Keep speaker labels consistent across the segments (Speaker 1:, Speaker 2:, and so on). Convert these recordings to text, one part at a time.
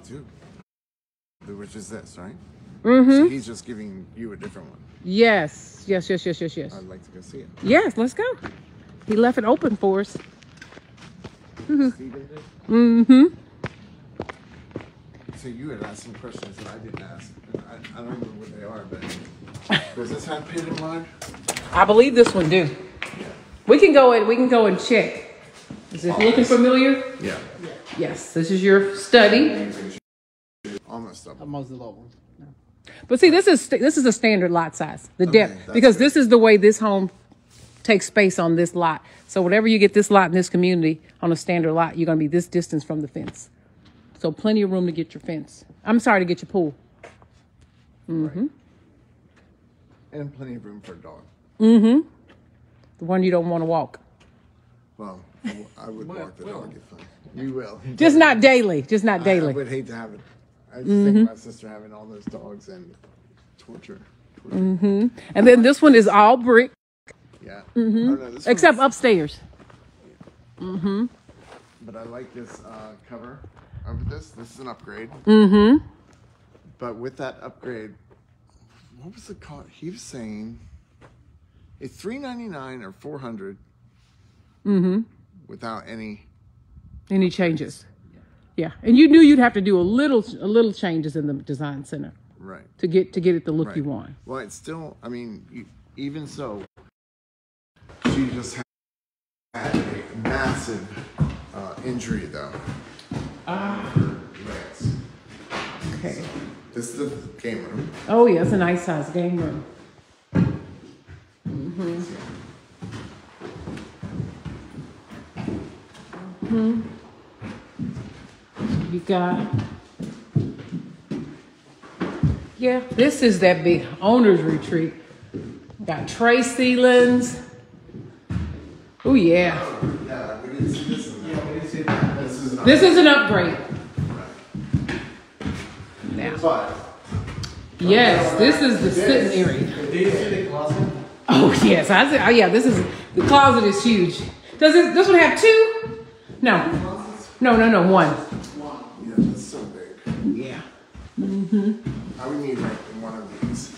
Speaker 1: too. Which is this, right?
Speaker 2: Mm-hmm.
Speaker 1: So he's just giving you a different one.
Speaker 2: Yes. Yes.
Speaker 1: I'd like to go see it.
Speaker 2: Yes, let's go. He left it open for us.
Speaker 1: Steven did?
Speaker 2: Mm-hmm.
Speaker 1: So you had asked some questions that I didn't ask. I don't remember what they are, but does this have painted mud?
Speaker 2: I believe this one do.
Speaker 1: Yeah.
Speaker 2: We can go and check. Is it looking familiar?
Speaker 1: Yeah.
Speaker 2: Yes. This is your study.
Speaker 1: Almost up.
Speaker 3: Almost the low one.
Speaker 2: No. But see, this is a standard lot size, the depth, because
Speaker 1: good.
Speaker 2: this is the way this home takes space on this lot. So whatever you get this lot in this community on a standard lot, you're going to be this distance from the fence. So plenty of room to get your fence. I'm sorry, to get your pool. Mm-hmm.
Speaker 1: Right. And plenty of room for a dog.
Speaker 2: Mm-hmm. The one you don't want to walk.
Speaker 1: Well, I would walk the dog if you will.
Speaker 2: Just not daily. Just not daily.
Speaker 1: I would hate to have it. I just think of my sister having all those dogs and torture.
Speaker 2: Mm-hmm. And then this one is all brick.
Speaker 1: Yeah.
Speaker 2: Mm-hmm.
Speaker 1: Oh, no, this
Speaker 2: except
Speaker 1: one's,
Speaker 2: upstairs.
Speaker 1: Yeah.
Speaker 2: Mm-hmm.
Speaker 1: But I like this cover of this. This is an upgrade.
Speaker 2: Mm-hmm.
Speaker 1: But with that upgrade, what was the cost? He was saying it's $399 or $400.
Speaker 2: Mm-hmm.
Speaker 1: Without any
Speaker 2: changes. Yeah. And you knew you'd have to do a little changes in the design center.
Speaker 1: Right.
Speaker 2: To get it the look you want.
Speaker 1: Well, it's still, I mean, even so, she just had a massive injury though. Legs.
Speaker 2: Okay.
Speaker 1: This is the game room.
Speaker 2: Oh yeah, it's a nice size game room. Mm-hmm. Mm-hmm. You got, yeah, this is that big owner's retreat. Got tray ceilings. Oh yeah.
Speaker 1: Yeah, we didn't see this in there. Yeah, we didn't see that.
Speaker 2: This is an upgrade.
Speaker 1: Right.
Speaker 2: Now.
Speaker 1: But
Speaker 2: Yes, this is the sitting area.
Speaker 3: Do you see the closet?
Speaker 2: Oh yes, I said. Oh yeah, this is the closet is huge. Does this one have two? No, one.
Speaker 1: yeah, that's so big.
Speaker 2: Yeah. Mm-hmm.
Speaker 1: I would need like one of these.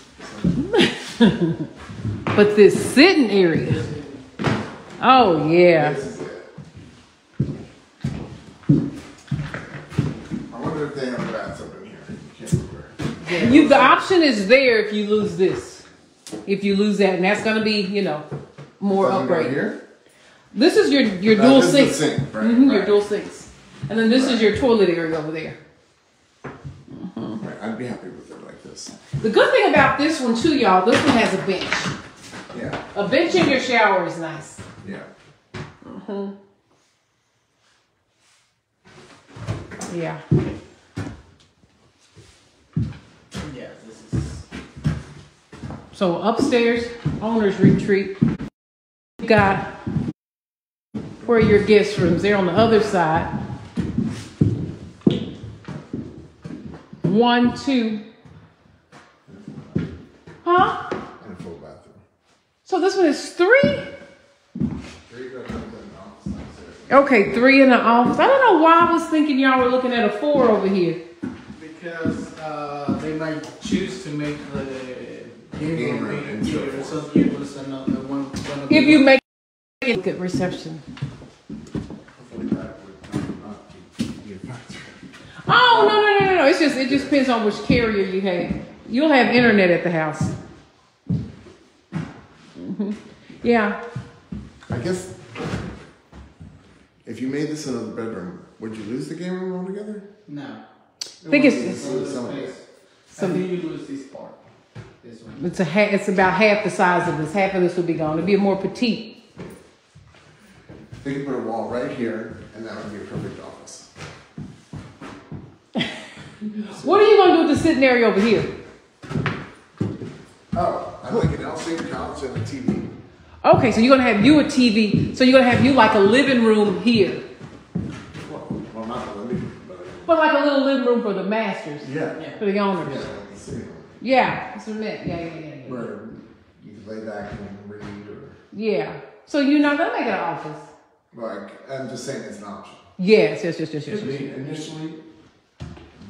Speaker 2: But this sitting area. Oh yeah.
Speaker 1: This is it. I wonder if they have a bathtub in here. You can't remember.
Speaker 2: The option is there if you lose this. If you lose that, and that's gonna be, more
Speaker 1: Doesn't go
Speaker 2: upgrade.
Speaker 1: here?
Speaker 2: This is your dual
Speaker 1: This is
Speaker 2: sinks.
Speaker 1: the sink, right,
Speaker 2: Mm-hmm, Your
Speaker 1: right.
Speaker 2: dual sinks. And then this is your toilet area over there.
Speaker 1: Right, I'd be happy with it like this.
Speaker 2: The good thing about this one too, y'all, this one has a bench.
Speaker 1: Yeah.
Speaker 2: A bench in your shower is nice.
Speaker 1: Yeah.
Speaker 2: Mm-hmm. Yeah.
Speaker 3: Yeah, this is.
Speaker 2: So upstairs, owner's retreat. You got where are your guest rooms? They're on the other side. 1, 2. Huh?
Speaker 1: And a full bathroom.
Speaker 2: So this one is 3?
Speaker 1: 3 bedrooms and an office downstairs.
Speaker 2: Okay, 3 in the office. I don't know why I was thinking y'all were looking at a 4 over here.
Speaker 3: Because they might choose to make the game room
Speaker 1: interior.
Speaker 3: interior, so give us another one.
Speaker 2: If you make it good reception.
Speaker 1: Hopefully that would not be a factor.
Speaker 2: Oh, no. It just depends on which carrier you have. You'll have internet at the house. Mm-hmm. Yeah.
Speaker 1: I guess if you made this another bedroom, would you lose the game room altogether?
Speaker 3: No.
Speaker 2: I think it's
Speaker 3: I think you lose this part. This one.
Speaker 2: it's about half the size of this. Half of this would be gone. It'd be a more petite.
Speaker 1: They could put a wall right here, and that would be a perfect office.
Speaker 2: What are you gonna do with the sitting area over here?
Speaker 1: Oh, I like an L-shaped couch and a TV.
Speaker 2: Okay, so you're gonna have you a TV. So you're gonna have you like a living room here,
Speaker 1: Well, not the living room,
Speaker 2: but like a little living room for the masters,
Speaker 1: yeah.
Speaker 2: for the owners.
Speaker 1: Yeah, like the sitting room.
Speaker 2: Yeah, that's what I meant. Yeah.
Speaker 1: Where you could lay back and read, or
Speaker 2: Yeah. So you're not gonna make it an office.
Speaker 1: like I'm just saying it's an option.
Speaker 2: Yes.
Speaker 1: Initially,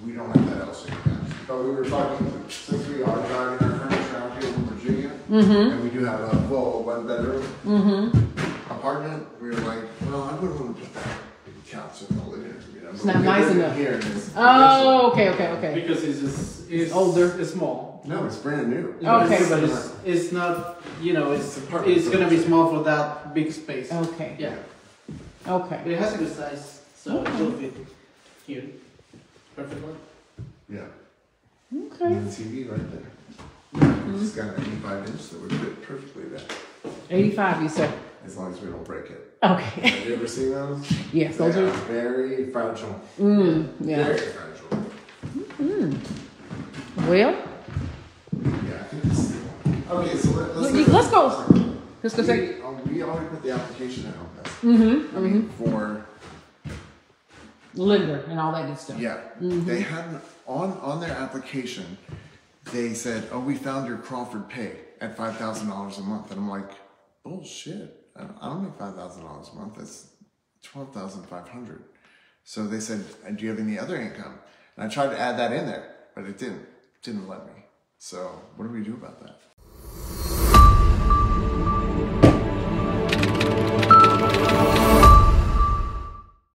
Speaker 1: We don't have that LC yet. But we were talking, since we are driving our furniture out here from Virginia, and we do have a full one-bedroom apartment, we were like, well, I wouldn't want to put that couch in the living room. You know?
Speaker 2: It's not nice enough.
Speaker 1: Here and it's
Speaker 2: Okay.
Speaker 3: Because it's
Speaker 2: older.
Speaker 3: It's small.
Speaker 1: No, it's brand new.
Speaker 2: Okay.
Speaker 3: But it's not, you know, it's going to be small for that big space.
Speaker 2: Okay.
Speaker 3: Yeah.
Speaker 2: Okay.
Speaker 3: But it has a good size, so it will fit here perfectly.
Speaker 1: Yeah.
Speaker 2: Okay.
Speaker 1: And the TV right there. It's got an 85-inch that would fit perfectly there.
Speaker 2: 85, you said.
Speaker 1: As long as we don't break it.
Speaker 2: Okay.
Speaker 1: Have you ever seen those?
Speaker 2: Yes,
Speaker 1: They
Speaker 2: those are.
Speaker 1: very fragile.
Speaker 2: Yeah.
Speaker 1: Very fragile.
Speaker 2: Well,
Speaker 1: Yeah, I think this is the one. Okay, so
Speaker 2: let's go. Let's go say.
Speaker 1: We already put the application in on this. For
Speaker 2: Lender and all that good stuff.
Speaker 1: yeah, they had on their application. They said, "Oh, we found your Crawford pay at $5,000 a month," and I'm like, "Bullshit! I don't make $5,000 a month. That's $12,500." So they said, "Do you have any other income?" And I tried to add that in there, but it didn't let me. So what do we do about that?